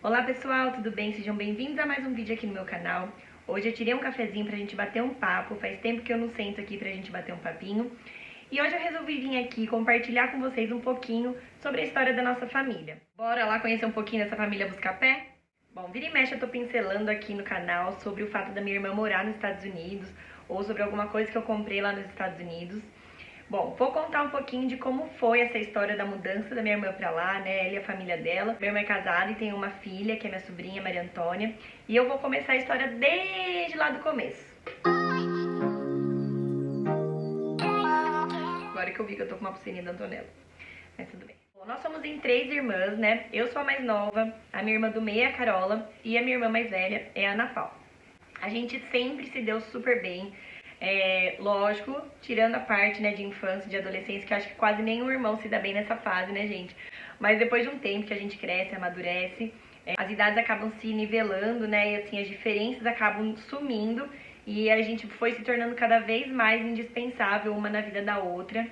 Olá pessoal, tudo bem? Sejam bem-vindos a mais um vídeo aqui no meu canal. Hoje eu tirei um cafezinho pra gente bater um papo, faz tempo que eu não sento aqui pra gente bater um papinho. E hoje eu resolvi vir aqui compartilhar com vocês um pouquinho sobre a história da nossa família. Bora lá conhecer um pouquinho dessa família Buscapé? Bom, vira e mexe eu tô pincelando aqui no canal sobre o fato da minha irmã morar nos Estados Unidos ou sobre alguma coisa que eu comprei lá nos Estados Unidos. Bom, vou contar um pouquinho de como foi essa história da mudança da minha irmã pra lá, né? Ela e a família dela. Minha irmã é casada e tem uma filha, que é minha sobrinha, Maria Antônia. E eu vou começar a história desde lá do começo. Agora que eu vi que eu tô com uma pulseirinha da Antonella. Mas tudo bem. Bom, nós somos em 3 irmãs, né? Eu sou a mais nova, a minha irmã do meio é a Carola e a minha irmã mais velha é a Ana Paula. A gente sempre se deu super bem. Lógico, tirando a parte, né, de infância, de adolescência, que acho que quase nenhum irmão se dá bem nessa fase, né, gente? Mas depois de um tempo que a gente cresce, amadurece, as idades acabam se nivelando, né, e assim, as diferenças acabam sumindo e a gente foi se tornando cada vez mais indispensável uma na vida da outra.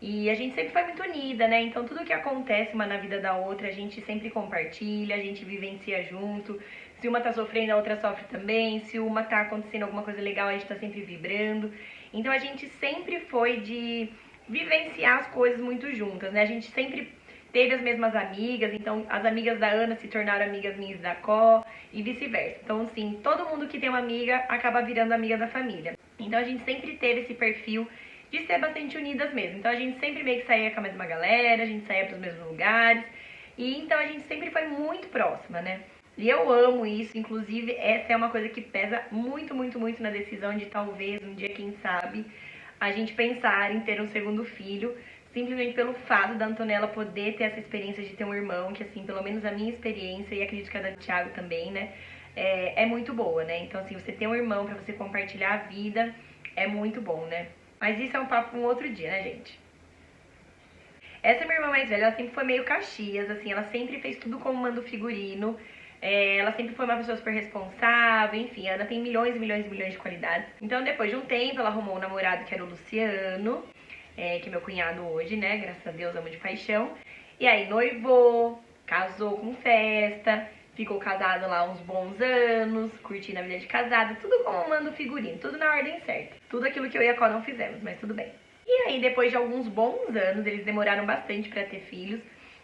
E a gente sempre foi muito unida, né? Então tudo que acontece uma na vida da outra, a gente sempre compartilha, a gente vivencia junto. Se uma tá sofrendo, a outra sofre também. Se uma tá acontecendo alguma coisa legal, a gente tá sempre vibrando. Então a gente sempre foi de vivenciar as coisas muito juntas, né? A gente sempre teve as mesmas amigas, então as amigas da Ana se tornaram amigas minhas da Có e vice-versa. Então, assim, todo mundo que tem uma amiga acaba virando amiga da família. Então a gente sempre teve esse perfil de ser bastante unidas mesmo. Então a gente sempre meio que saía com a mesma galera, a gente saía pros mesmos lugares. E então a gente sempre foi muito próxima, né? E eu amo isso, inclusive essa é uma coisa que pesa muito, muito, muito na decisão de talvez um dia, quem sabe, a gente pensar em ter um segundo filho, simplesmente pelo fato da Antonella poder ter essa experiência de ter um irmão, que assim, pelo menos a minha experiência, e acredito que a da Thiago também, né, é muito boa, né? Então assim, você ter um irmão pra você compartilhar a vida é muito bom, né? Mas isso é um papo pra um outro dia, né, gente? Essa minha irmã mais velha, ela sempre foi meio Caxias, assim, ela sempre fez tudo como manda o figurino. Ela sempre foi uma pessoa super responsável, enfim, a Ana tem milhões e milhões e milhões de qualidades. Então, depois de um tempo, ela arrumou um namorado que era o Luciano, que é meu cunhado hoje, né? Graças a Deus, amo de paixão. E aí, noivou, casou com festa, ficou casado lá uns bons anos, curtindo a vida de casado, tudo como manda o figurino, tudo na ordem certa. Tudo aquilo que eu e a Có não fizemos, mas tudo bem. E aí, depois de alguns bons anos, eles demoraram bastante pra ter filhos,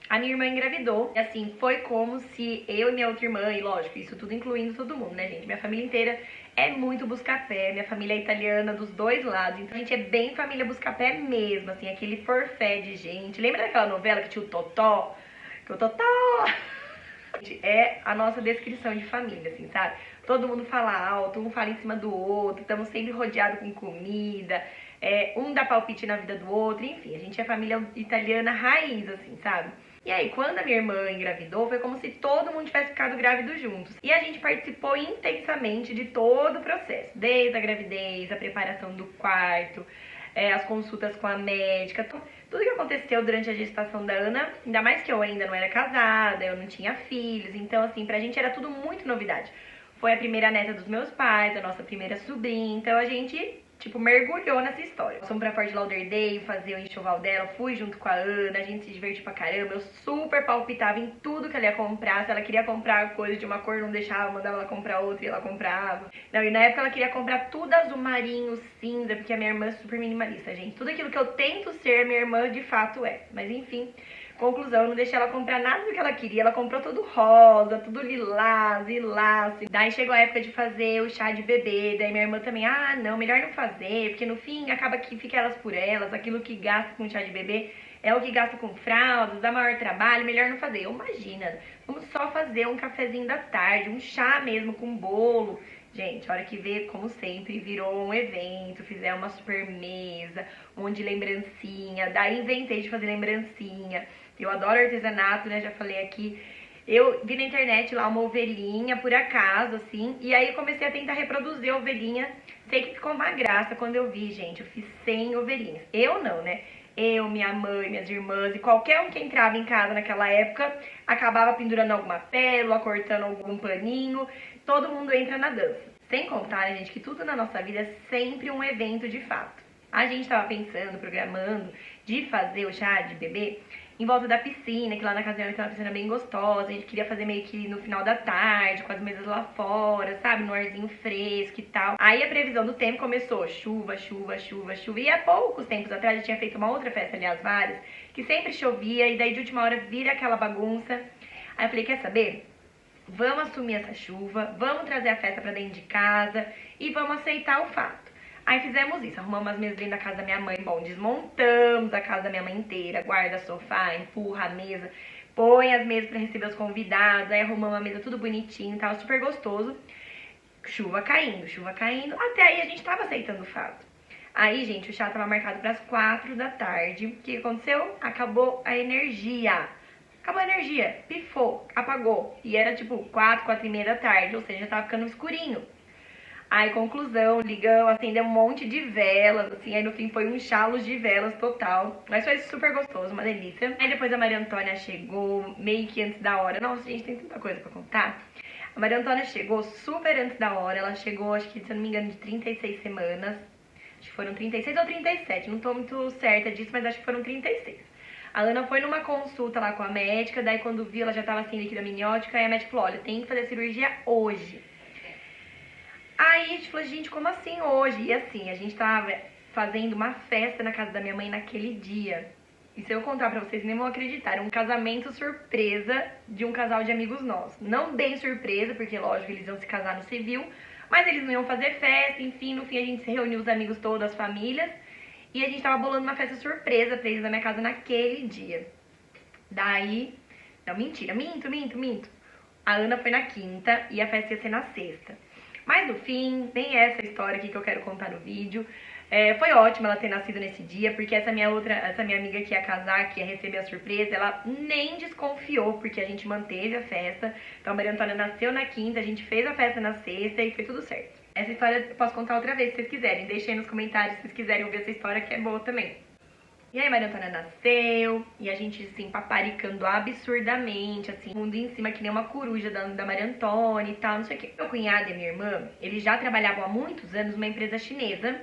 a minha irmã engravidou. E assim, foi como se eu e minha outra irmã, e lógico, isso tudo incluindo todo mundo, né, gente? Minha família inteira é muito Buscapé, minha família é italiana dos dois lados. Então a gente é bem família Buscapé mesmo, assim, aquele forfé de gente. Lembra daquela novela que tinha o Totó? Que o Totó é a nossa descrição de família, assim, sabe? Todo mundo fala alto, um fala em cima do outro, estamos sempre rodeados com comida, um dá palpite na vida do outro, enfim, a gente é família italiana raiz, assim, sabe? E aí, quando a minha irmã engravidou, foi como se todo mundo tivesse ficado grávido juntos. E a gente participou intensamente de todo o processo, desde a gravidez, a preparação do quarto, as consultas com a médica, tudo que aconteceu durante a gestação da Ana, ainda mais que eu ainda não era casada, eu não tinha filhos, então assim, pra gente era tudo muito novidade. Foi a primeira neta dos meus pais, a nossa primeira sobrinha, então a gente, tipo, mergulhou nessa história. Fomos pra Fort Lauderdale fazer o enxoval dela, fui junto com a Ana, a gente se divertiu pra caramba, eu super palpitava em tudo que ela ia comprar. Se ela queria comprar coisa de uma cor, não deixava, mandava ela comprar outra e ela comprava. Não, e na época ela queria comprar tudo azul marinho, cinza, porque a minha irmã é super minimalista, gente. Tudo aquilo que eu tento ser, minha irmã de fato é. Mas enfim, conclusão, eu não deixei ela comprar nada do que ela queria. Ela comprou tudo rosa, tudo lilás, lilás. Daí chegou a época de fazer o chá de bebê. Daí minha irmã também, não, melhor não fazer, porque no fim acaba que fica elas por elas. Aquilo que gasta com chá de bebê é o que gasta com fraldas, dá maior trabalho, melhor não fazer. Imagina, vamos só fazer um cafezinho da tarde, um chá mesmo com bolo. Gente, a hora que vê, como sempre, virou um evento, fizemos uma super mesa, um monte de lembrancinha. Daí inventei de fazer lembrancinha. Eu adoro artesanato, né? Já falei aqui. Eu vi na internet lá uma ovelhinha, por acaso, assim. E aí eu comecei a tentar reproduzir a ovelhinha. Sei que ficou uma graça quando eu vi, gente. Eu fiz 100 ovelhinhas. Eu não, né? Eu, minha mãe, minhas irmãs e qualquer um que entrava em casa naquela época acabava pendurando alguma pérola, cortando algum paninho. Todo mundo entra na dança. Sem contar, né, gente, que tudo na nossa vida é sempre um evento de fato. A gente tava pensando, programando de fazer o chá de bebê em volta da piscina, que lá na casa da minha mãe tem uma piscina bem gostosa. A gente queria fazer meio que no final da tarde, com as mesas lá fora, sabe? No arzinho fresco e tal. Aí a previsão do tempo começou chuva, chuva, chuva, chuva. E há poucos tempos atrás eu tinha feito uma outra festa, aliás, várias, que sempre chovia e daí de última hora vira aquela bagunça. Aí eu falei, quer saber? Vamos assumir essa chuva, vamos trazer a festa pra dentro de casa e vamos aceitar o fato. Aí fizemos isso, arrumamos as mesas dentro da casa da minha mãe, bom, desmontamos a casa da minha mãe inteira, guarda sofá, empurra a mesa, põe as mesas pra receber os convidados, aí arrumamos a mesa tudo bonitinho, tava super gostoso. Chuva caindo, até aí a gente tava aceitando o fato. Aí, gente, o chá tava marcado pras 4 da tarde, o que aconteceu? Acabou a energia. Acabou a energia, pifou, apagou. E era tipo 4 e meia da tarde, ou seja, já tava ficando escurinho. Aí, conclusão, ligamos, acendemos um monte de velas, assim, aí no fim foi um chalos de velas total. Mas foi super gostoso, uma delícia. Aí depois a Maria Antônia chegou, meio que antes da hora. Nossa, gente, tem tanta coisa pra contar. A Maria Antônia chegou super antes da hora, ela chegou, acho que, se eu não me engano, de 36 semanas. Acho que foram 36 ou 37, não tô muito certa disso, mas acho que foram 36. A Ana foi numa consulta lá com a médica, daí quando viu ela já tava sem líquido amniótico, aí a médica falou, olha, tem que fazer cirurgia hoje. Aí a gente falou, gente, como assim hoje? E assim, a gente tava fazendo uma festa na casa da minha mãe naquele dia. E se eu contar pra vocês, nem vão acreditar, era um casamento surpresa de um casal de amigos nossos. Não bem surpresa, porque lógico, eles iam se casar no civil, mas eles não iam fazer festa, enfim, no fim a gente se reuniu os amigos todos, as famílias, e a gente tava bolando uma festa surpresa pra eles na minha casa naquele dia. Daí, não, mentira, minto. A Ana foi na quinta e a festa ia ser na sexta. Mas no fim, nem essa história aqui que eu quero contar no vídeo. Foi ótimo ela ter nascido nesse dia, porque essa minha amiga que ia casar, que ia receber a surpresa, ela nem desconfiou, porque a gente manteve a festa. Então a Maria Antônia nasceu na quinta, a gente fez a festa na sexta e foi tudo certo. Essa história eu posso contar outra vez se vocês quiserem. Deixem aí nos comentários se vocês quiserem ouvir essa história, que é boa também. E aí a Maria Antônia nasceu, e a gente, assim, paparicando absurdamente, assim, mundo em cima, que nem uma coruja da Maria Antônia e tal, não sei o quê. Meu cunhado e minha irmã, eles já trabalhavam há muitos anos numa empresa chinesa,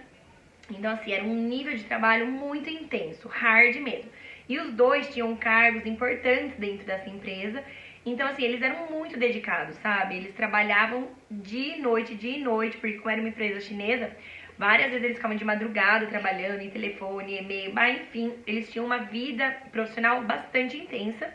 então, assim, era um nível de trabalho muito intenso, hard mesmo. E os dois tinham cargos importantes dentro dessa empresa, então, assim, eles eram muito dedicados, sabe? Eles trabalhavam dia e noite, porque como era uma empresa chinesa, várias vezes eles ficavam de madrugada trabalhando em telefone, e-mail, mas enfim, eles tinham uma vida profissional bastante intensa.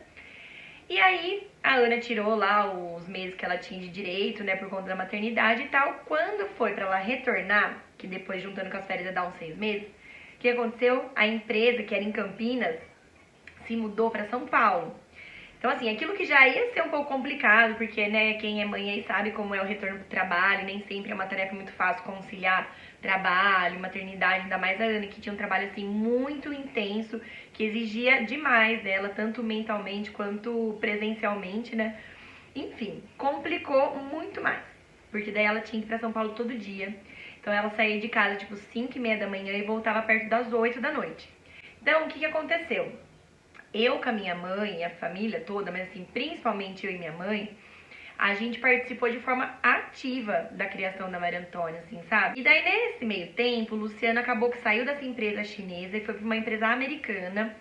E aí, a Ana tirou lá os meses que ela tinha de direito, né, por conta da maternidade e tal. Quando foi pra ela retornar, que depois juntando com as férias ia dar uns 6 meses, o que aconteceu? A empresa, que era em Campinas, se mudou pra São Paulo. Então, assim, aquilo que já ia ser um pouco complicado, porque, né, quem é mãe aí sabe como é o retorno pro trabalho, nem sempre é uma tarefa muito fácil conciliar trabalho, maternidade, ainda mais a Ana, que tinha um trabalho, assim, muito intenso, que exigia demais dela, tanto mentalmente quanto presencialmente, né? Enfim, complicou muito mais, porque daí ela tinha que ir pra São Paulo todo dia. Então, ela saía de casa, tipo, 5 e meia da manhã e voltava perto das 8 da noite. Então, o que aconteceu? Eu com a minha mãe, a família toda, mas assim, principalmente eu e minha mãe, a gente participou de forma ativa da criação da Maria Antônia, assim, sabe? E daí, nesse meio tempo, o Luciano acabou que saiu dessa empresa chinesa e foi para uma empresa americana.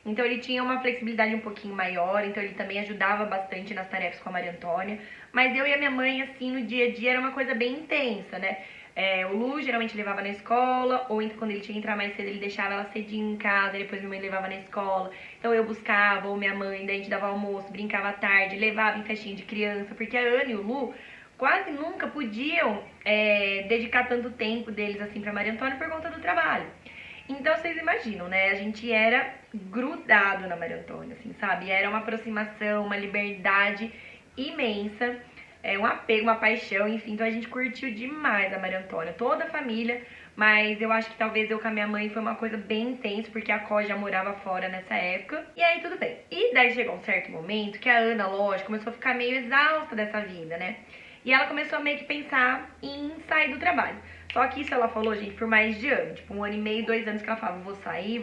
Então, ele tinha uma flexibilidade um pouquinho maior, então ele também ajudava bastante nas tarefas com a Maria Antônia. Mas eu e a minha mãe, assim, no dia a dia era uma coisa bem intensa, né? O Lu geralmente levava na escola, ou então quando ele tinha que entrar mais cedo, ele deixava ela cedinho em casa, depois minha mãe levava na escola. Então eu buscava, ou minha mãe, daí a gente dava almoço, brincava à tarde, levava em festinha de criança, porque a Ana e o Lu quase nunca podiam dedicar tanto tempo deles assim pra Maria Antônia por conta do trabalho. Então vocês imaginam, né? A gente era grudado na Maria Antônia, assim, sabe? Era uma aproximação, uma liberdade imensa. Um apego, uma paixão, enfim, então a gente curtiu demais a Maria Antônia, toda a família, mas eu acho que talvez eu com a minha mãe foi uma coisa bem intensa, porque a Có já morava fora nessa época, e aí tudo bem. E daí chegou um certo momento que a Ana, lógico, começou a ficar meio exausta dessa vida, né? E ela começou a meio que pensar em sair do trabalho. Só que isso ela falou, gente, por mais de ano, tipo 1 ano e meio, 2 anos que ela falava, vou sair,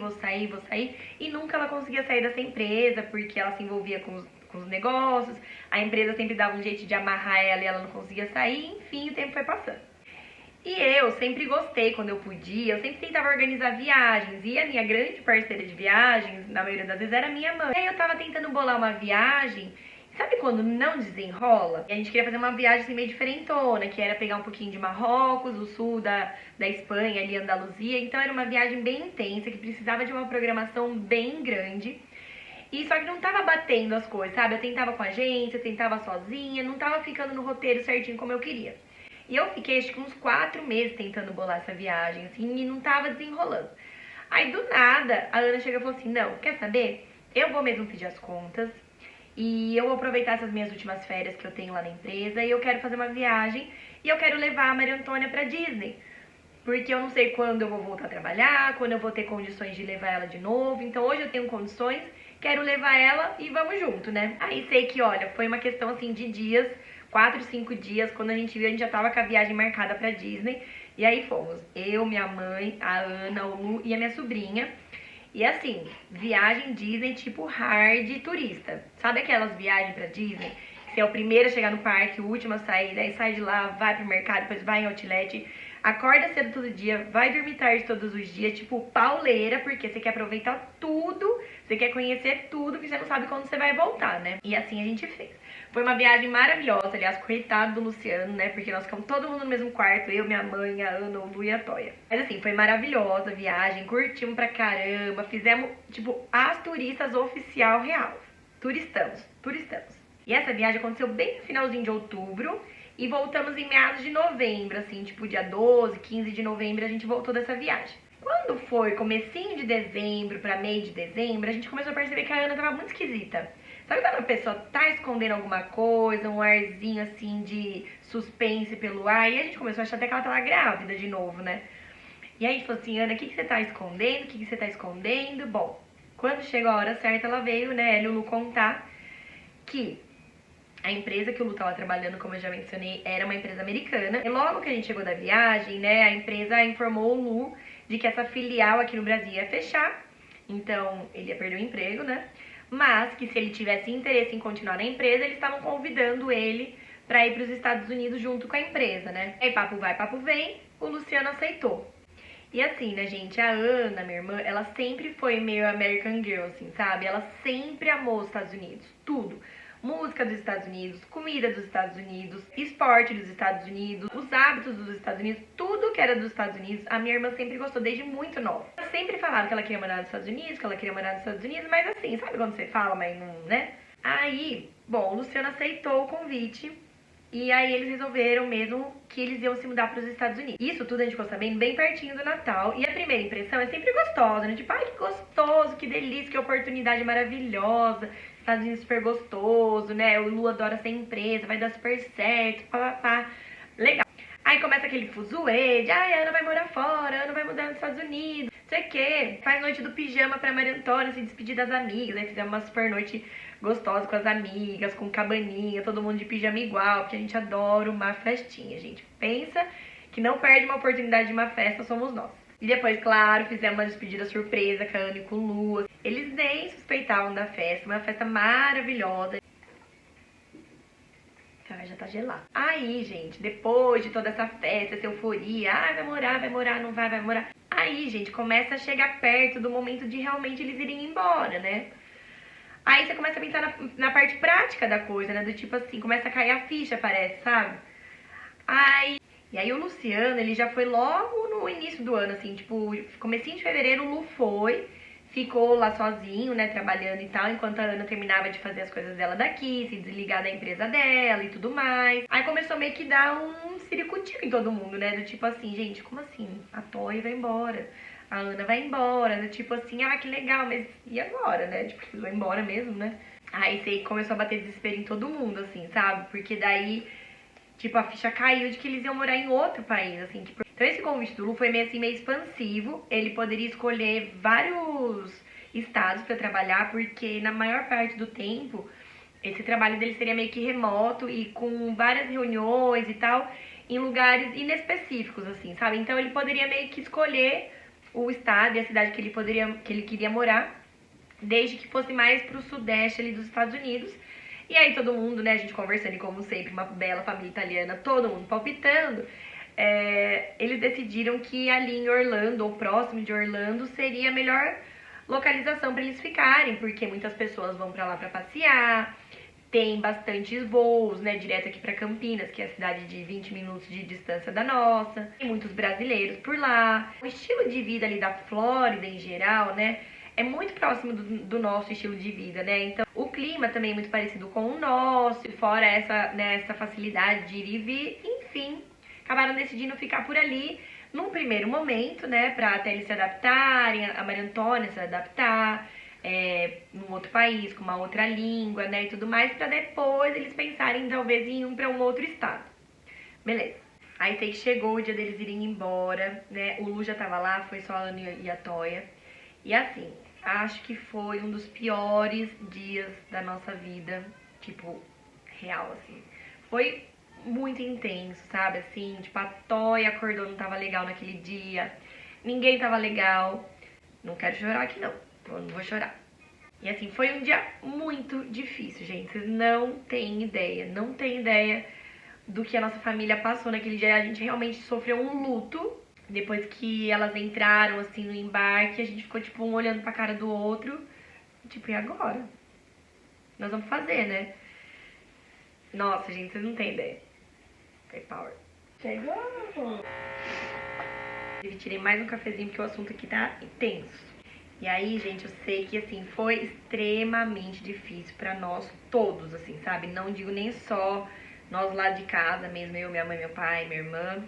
e nunca ela conseguia sair dessa empresa, porque ela se envolvia com os negócios, a empresa sempre dava um jeito de amarrar ela e ela não conseguia sair, enfim, o tempo foi passando. E eu sempre gostei quando eu podia, eu sempre tentava organizar viagens. E a minha grande parceira de viagens, na maioria das vezes, era minha mãe. E aí eu tava tentando bolar uma viagem. Sabe quando não desenrola? E a gente queria fazer uma viagem assim meio diferentona, que era pegar um pouquinho de Marrocos, o sul da Espanha, ali Andaluzia. Então era uma viagem bem intensa, que precisava de uma programação bem grande. E só que não tava batendo as coisas, sabe? Eu tentava com a agência, eu tentava sozinha, não tava ficando no roteiro certinho como eu queria. E eu fiquei acho que uns 4 meses tentando bolar essa viagem, assim, e não tava desenrolando. Aí do nada, a Ana chega e falou assim: não, quer saber? Eu vou mesmo pedir as contas e eu vou aproveitar essas minhas últimas férias que eu tenho lá na empresa e eu quero fazer uma viagem e eu quero levar a Maria Antônia pra Disney. Porque eu não sei quando eu vou voltar a trabalhar, quando eu vou ter condições de levar ela de novo. Então hoje eu tenho condições, quero levar ela e vamos junto, né? Aí sei que, olha, foi uma questão assim de dias, 4, 5 dias, quando a gente viu, a gente já tava com a viagem marcada pra Disney. E aí fomos, eu, minha mãe, a Ana, o Lu e a minha sobrinha. E assim, viagem Disney tipo hard turista. Sabe aquelas viagens pra Disney? Você é o primeiro a chegar no parque, o último a sair, daí sai de lá, vai pro mercado, depois vai em outlet. Acorda cedo todo dia, vai dormir tarde todos os dias, tipo pauleira, porque você quer aproveitar tudo, você quer conhecer tudo, que você não sabe quando você vai voltar, né? E assim a gente fez. Foi uma viagem maravilhosa, aliás, coitado do Luciano, né? Porque nós ficamos todo mundo no mesmo quarto, eu, minha mãe, a Ana, o Lu e a Toia. Mas assim, foi maravilhosa a viagem, curtimos pra caramba, fizemos, tipo, as turistas oficial real. Turistamos. E essa viagem aconteceu bem no finalzinho de outubro e voltamos em meados de novembro, assim, tipo dia 12, 15 de novembro a gente voltou dessa viagem. Quando foi comecinho de dezembro pra meio de dezembro, a gente começou a perceber que a Ana tava muito esquisita. Sabe quando a pessoa tá escondendo alguma coisa, um arzinho assim de suspense pelo ar, e a gente começou a achar até que ela tava grávida de novo, né? E aí a gente falou assim: Ana, o que você tá escondendo? O que você tá escondendo? Bom, quando chegou a hora certa, ela veio, né, ela e o Lu contar que a empresa que o Lu tava trabalhando, como eu já mencionei, era uma empresa americana. E logo que a gente chegou da viagem, né, a empresa informou o Lu de que essa filial aqui no Brasil ia fechar. Então, ele ia perder o emprego, né? Mas que se ele tivesse interesse em continuar na empresa, eles estavam convidando ele para ir para os Estados Unidos junto com a empresa, né? Aí papo vai, papo vem, o Luciano aceitou. E assim, né, gente, a Ana, minha irmã, ela sempre foi meio American Girl, assim, sabe? Ela sempre amou os Estados Unidos, tudo. Música dos Estados Unidos, comida dos Estados Unidos, esporte dos Estados Unidos, os hábitos dos Estados Unidos, tudo que era dos Estados Unidos, a minha irmã sempre gostou desde muito nova. Ela sempre falava que ela queria morar nos Estados Unidos, que ela queria morar nos Estados Unidos, mas assim, sabe quando você fala, mas não, né? Aí, bom, o Luciano aceitou o convite e aí eles resolveram mesmo que eles iam se mudar para os Estados Unidos. Isso tudo a gente ficou sabendo bem pertinho do Natal. E a primeira impressão é sempre gostosa, né? Tipo, ai, que gostoso, que delícia, que oportunidade maravilhosa. Estados Unidos super gostoso, né? O Lu adora essa empresa, vai dar super certo, pá. Legal. Aí começa aquele fuzuê de, ai, a Ana vai morar fora, a Ana vai mudar nos Estados Unidos, não sei o quê. Faz noite do pijama pra Maria Antônia se despedir das amigas. Aí fizemos uma super noite gostosa com as amigas, com cabaninha, todo mundo de pijama igual, porque a gente adora uma festinha, gente. Pensa que não perde uma oportunidade de uma festa, somos nós. E depois, claro, fizemos uma despedida surpresa com a Ana e com o Lu. Eles nem suspeitavam da festa, uma festa maravilhosa. Ah, já tá gelado. Aí, gente, depois de toda essa festa, essa euforia, ah, vai morar, não vai morar. Aí, gente, começa a chegar perto do momento de realmente eles irem embora, né? Aí você começa a pensar na parte prática da coisa, né? Do tipo assim, começa a cair a ficha, parece, sabe? E aí o Luciano, ele já foi logo no início do ano, assim, tipo, comecinho de fevereiro, o Lu foi, ficou lá sozinho, né, trabalhando e tal, enquanto a Ana terminava de fazer as coisas dela daqui, se desligar da empresa dela e tudo mais. Aí começou meio que dar um ciricutico em todo mundo, né, do tipo assim, gente, como assim? A Toy vai embora, a Ana vai embora, do tipo assim, ah, que legal, mas e agora, né? Tipo, eles vão embora mesmo, né? Aí você começou a bater desespero em todo mundo, assim, sabe? Porque daí, tipo, a ficha caiu de que eles iam morar em outro país, assim. Tipo... Então esse convite do Lu foi meio assim, meio expansivo. Ele poderia escolher vários estados pra trabalhar, porque na maior parte do tempo, esse trabalho dele seria meio que remoto e com várias reuniões e tal, em lugares inespecíficos, assim, sabe? Então ele poderia meio que escolher o estado e a cidade que ele queria morar, desde que fosse mais pro sudeste ali dos Estados Unidos. E aí todo mundo, né, a gente conversando e como sempre, uma bela família italiana, todo mundo palpitando. eles decidiram que ali em Orlando, ou próximo de Orlando, seria a melhor localização para eles ficarem, porque muitas pessoas vão para lá para passear, tem bastantes voos, né, direto aqui para Campinas, que é a cidade de 20 minutos de distância da nossa. Tem muitos brasileiros por lá. O estilo de vida ali da Flórida em geral, né, é muito próximo do nosso estilo de vida, né? Então, o clima também é muito parecido com o nosso, fora essa facilidade de ir e vir, enfim, acabaram decidindo ficar por ali num primeiro momento, né, pra até eles se adaptarem, a Maria Antônia se adaptar, num outro país, com uma outra língua, né, e tudo mais, pra depois eles pensarem talvez em ir pra um outro estado. Beleza. Aí sei que chegou o dia deles irem embora, né, o Lu já tava lá, foi só a Ana e a Toia. E assim, acho que foi um dos piores dias da nossa vida, tipo, real, assim. Foi muito intenso, sabe? Assim, tipo, a Toia acordou, não tava legal naquele dia. Ninguém tava legal. Não quero chorar aqui, não. Eu não vou chorar. E assim, foi um dia muito difícil, gente. Vocês não têm ideia. Não têm ideia do que a nossa família passou naquele dia. A gente realmente sofreu um luto. Depois que elas entraram, assim, no embarque, a gente ficou, tipo, um olhando pra cara do outro. Tipo, e agora? Nós vamos fazer, né? Nossa, gente, vocês não têm ideia. Foi power. Chegou! Eu tirei mais um cafezinho porque o assunto aqui tá intenso. E aí, gente, eu sei que, assim, foi extremamente difícil pra nós todos, assim, sabe? Não digo nem só nós lá de casa mesmo, eu, minha mãe, meu pai, minha irmã,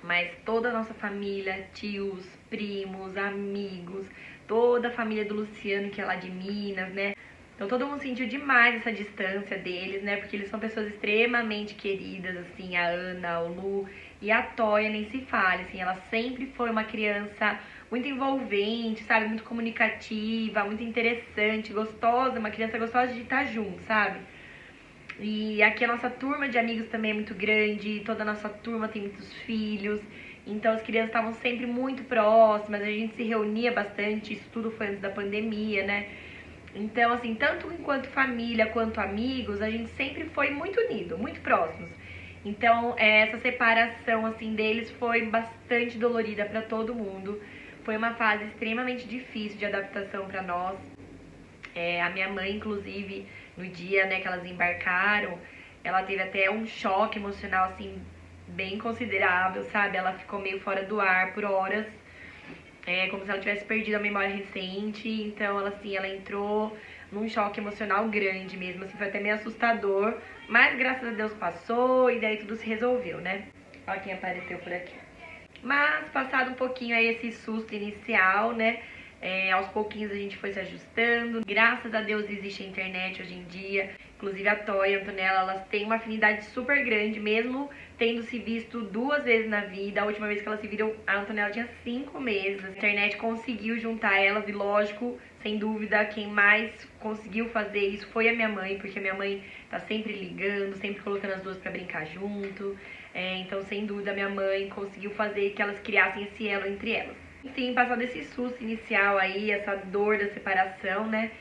mas toda a nossa família, tios, primos, amigos, toda a família do Luciano, que é lá de Minas, né? Então todo mundo sentiu demais essa distância deles, né? Porque eles são pessoas extremamente queridas, assim, a Ana, o Lu e a Toia nem se fala, assim, ela sempre foi uma criança muito envolvente, sabe? Muito comunicativa, muito interessante, gostosa, uma criança gostosa de estar junto, sabe? E aqui a nossa turma de amigos também é muito grande, toda a nossa turma tem muitos filhos, então as crianças estavam sempre muito próximas, a gente se reunia bastante, isso tudo foi antes da pandemia, né? Então, assim, tanto enquanto família quanto amigos, a gente sempre foi muito unido, muito próximos. Então, essa separação, assim, deles foi bastante dolorida pra todo mundo. Foi uma fase extremamente difícil de adaptação pra nós. A minha mãe, inclusive, no dia, né, que elas embarcaram, ela teve até um choque emocional, assim, bem considerável, sabe? Ela ficou meio fora do ar por horas, como se ela tivesse perdido a memória recente. Então, ela entrou num choque emocional grande mesmo, assim, foi até meio assustador. Mas, graças a Deus, passou e daí tudo se resolveu, né? Olha quem apareceu por aqui. Mas, passado um pouquinho aí esse susto inicial, né? Aos pouquinhos a gente foi se ajustando. Graças a Deus existe a internet hoje em dia. Inclusive a Toia e a Antonella, elas têm uma afinidade super grande, mesmo tendo se visto 2 vezes na vida. A última vez que elas se viram, a Antonella tinha 5 meses. A internet conseguiu juntar elas e, lógico, sem dúvida, quem mais conseguiu fazer isso foi a minha mãe, porque a minha mãe tá sempre ligando, sempre colocando as duas pra brincar junto. Então, sem dúvida, a minha mãe conseguiu fazer que elas criassem esse elo entre elas. Enfim, passado esse susto inicial aí, essa dor da separação, né?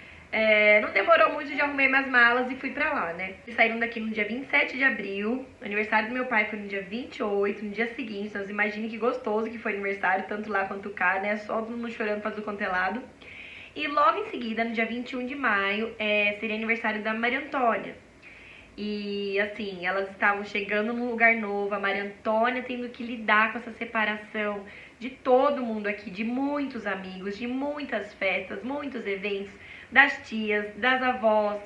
Não demorou muito, já arrumei minhas malas e fui pra lá, né? Eles saíram daqui no dia 27 de abril, o aniversário do meu pai foi no dia 28, no dia seguinte, então você imagina que gostoso que foi o aniversário, tanto lá quanto cá, né? Só todo mundo chorando pra tudo quanto é lado. E logo em seguida, no dia 21 de maio, seria aniversário da Maria Antônia. E assim, elas estavam chegando num lugar novo, a Maria Antônia tendo que lidar com essa separação de todo mundo aqui, de muitos amigos, de muitas festas, muitos eventos, das tias, das avós.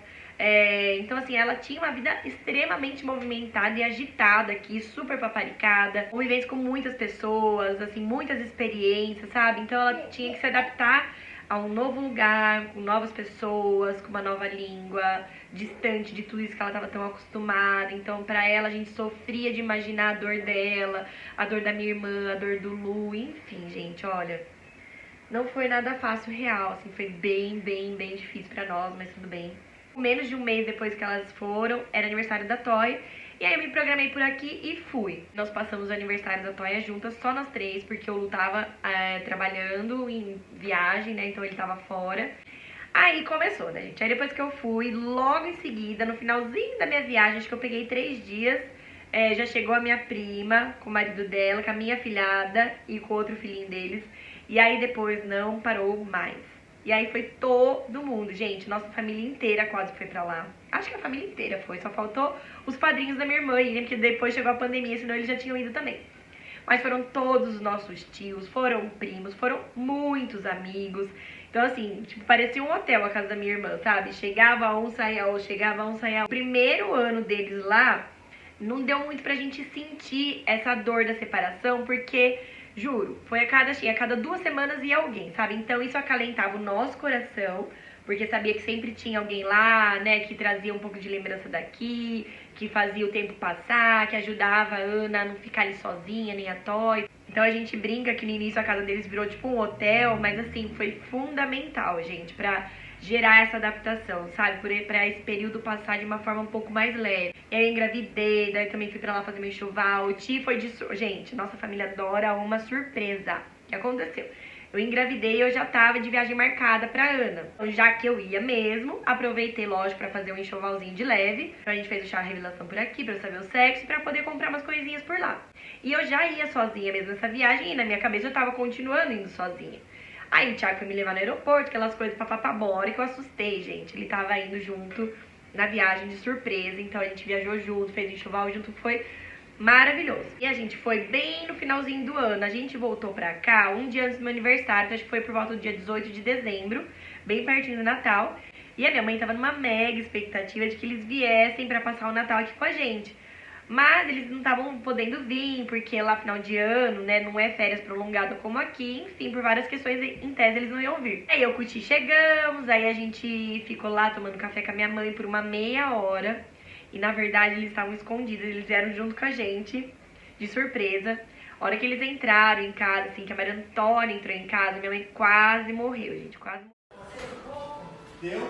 Então, assim, ela tinha uma vida extremamente movimentada e agitada aqui, super paparicada, convivência com muitas pessoas, assim, muitas experiências, sabe? Então, ela tinha que se adaptar a um novo lugar, com novas pessoas, com uma nova língua, distante de tudo isso que ela estava tão acostumada. Então, pra ela, a gente sofria de imaginar a dor dela, a dor da minha irmã, a dor do Lu, enfim, gente, olha, não foi nada fácil real, assim, foi bem, bem, bem difícil pra nós, mas tudo bem. Menos de um mês depois que elas foram, era aniversário da Toia. E aí eu me programei por aqui e fui. Nós passamos o aniversário da Toia juntas, só nós 3, porque o Lu tava trabalhando em viagem, né? Então ele tava fora. Aí começou, né, gente? Aí depois que eu fui, logo em seguida, no finalzinho da minha viagem, acho que eu peguei 3 dias, já chegou a minha prima, com o marido dela, com a minha filhada e com outro filhinho deles. E aí depois não parou mais. E aí foi todo mundo, gente, nossa família inteira quase foi pra lá. Acho que a família inteira foi, só faltou os padrinhos da minha irmã irem, porque depois chegou a pandemia, senão eles já tinham ido também. Mas foram todos os nossos tios, foram primos, foram muitos amigos. Então, assim, tipo, parecia um hotel a casa da minha irmã, sabe? Chegava um, saía outro, chegava um, saía outro. O primeiro ano deles lá, não deu muito pra gente sentir essa dor da separação, porque, juro, foi a cada 2 semanas ia alguém, sabe? Então isso acalentava o nosso coração, porque sabia que sempre tinha alguém lá, né, que trazia um pouco de lembrança daqui, que fazia o tempo passar, que ajudava a Ana a não ficar ali sozinha, nem a Toy. Então a gente brinca que no início a casa deles virou tipo um hotel, mas assim, foi fundamental, gente, pra gerar essa adaptação, sabe? Pra esse período passar de uma forma um pouco mais leve. E aí eu engravidei, daí também fui pra lá fazer meu enxoval. O tio foi de... Gente, nossa família adora uma surpresa. O que aconteceu? Eu engravidei e eu já tava de viagem marcada pra Ana. Então, já que eu ia mesmo, aproveitei, lógico, pra fazer um enxovalzinho de leve. Então a gente fez o chá revelação por aqui, pra eu saber o sexo e pra poder comprar umas coisinhas por lá. E eu já ia sozinha mesmo nessa viagem e na minha cabeça eu tava continuando indo sozinha. Aí o Thiago foi me levar no aeroporto, aquelas coisas papapabora, que eu assustei, gente. Ele tava indo junto na viagem de surpresa, então a gente viajou junto, fez enxoval junto, foi maravilhoso. E a gente foi bem no finalzinho do ano. A gente voltou pra cá um dia antes do meu aniversário, então acho que foi por volta do dia 18 de dezembro, bem pertinho do Natal. E a minha mãe tava numa mega expectativa de que eles viessem pra passar o Natal aqui com a gente. Mas eles não estavam podendo vir, porque lá final de ano, né, não é férias prolongado como aqui. Enfim, por várias questões, em tese, eles não iam vir. Aí eu e o Cuti chegamos, aí a gente ficou lá tomando café com a minha mãe por uma meia hora. E na verdade eles estavam escondidos, eles vieram junto com a gente, de surpresa. A hora que eles entraram em casa, assim, que a Maria Antônia entrou em casa, minha mãe quase morreu, gente, quase morreu. Deu?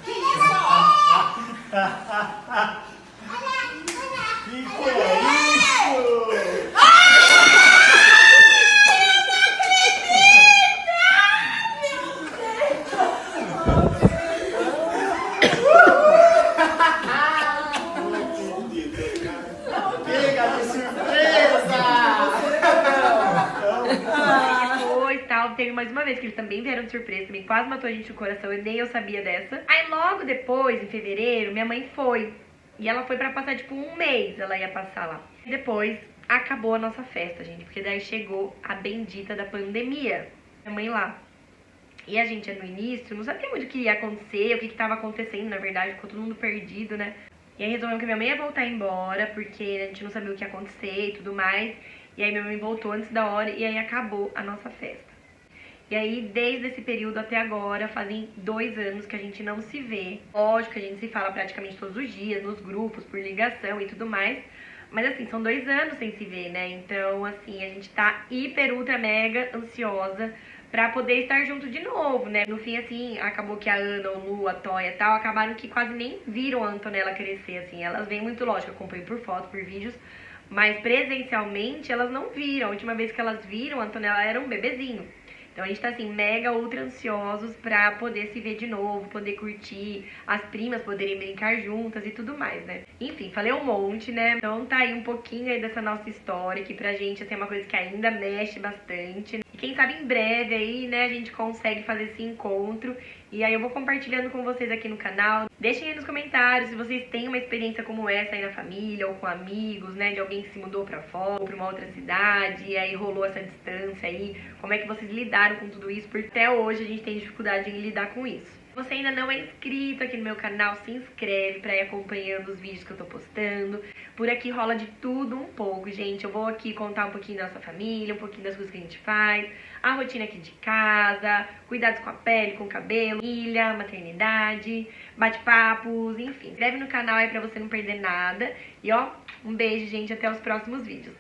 Que isso? Que foi isso? Pega de surpresa! Depois, tal, teve mais uma vez que eles também vieram de surpresa, também quase matou a gente no coração, e nem eu sabia dessa. Aí logo depois, em fevereiro, minha mãe foi. E ela foi pra passar, tipo, um mês ela ia passar lá. Depois, acabou a nossa festa, gente, porque daí chegou a bendita da pandemia. Minha mãe lá. E a gente, no início, não sabia muito o que ia acontecer, o que tava acontecendo, na verdade, ficou todo mundo perdido, né? E aí resolvemos que minha mãe ia voltar embora, porque a gente não sabia o que ia acontecer e tudo mais. E aí minha mãe voltou antes da hora e aí acabou a nossa festa. E aí, desde esse período até agora, fazem 2 anos que a gente não se vê. Lógico que a gente se fala praticamente todos os dias, nos grupos, por ligação e tudo mais. Mas assim, são 2 anos sem se ver, né? Então, assim, a gente tá hiper, ultra, mega ansiosa pra poder estar junto de novo, né? No fim, assim, acabou que a Ana, o Lu, a Toya e tal, acabaram que quase nem viram a Antonella crescer, assim. Elas vêm muito, lógico, acompanham por foto, por vídeos, mas presencialmente elas não viram. A última vez que elas viram, a Antonella era um bebezinho. Então a gente tá assim, mega ultra ansiosos pra poder se ver de novo, poder curtir, as primas poderem brincar juntas e tudo mais, né? Enfim, falei um monte, né? Então tá aí um pouquinho aí dessa nossa história, que pra gente assim, é uma coisa que ainda mexe bastante. E quem sabe em breve aí, né, a gente consegue fazer esse encontro. E aí eu vou compartilhando com vocês aqui no canal. Deixem aí nos comentários se vocês têm uma experiência como essa aí na família, ou com amigos, né, de alguém que se mudou pra fora, ou pra uma outra cidade, e aí rolou essa distância aí. Como é que vocês lidaram com tudo isso? Porque até hoje a gente tem dificuldade em lidar com isso. Se você ainda não é inscrito aqui no meu canal, se inscreve pra ir acompanhando os vídeos que eu tô postando. Por aqui rola de tudo um pouco, gente. Eu vou aqui contar um pouquinho da nossa família, um pouquinho das coisas que a gente faz, a rotina aqui de casa, cuidados com a pele, com o cabelo, ilha, maternidade, bate-papos, enfim. Se inscreve no canal aí pra você não perder nada. E ó, um beijo, gente, até os próximos vídeos.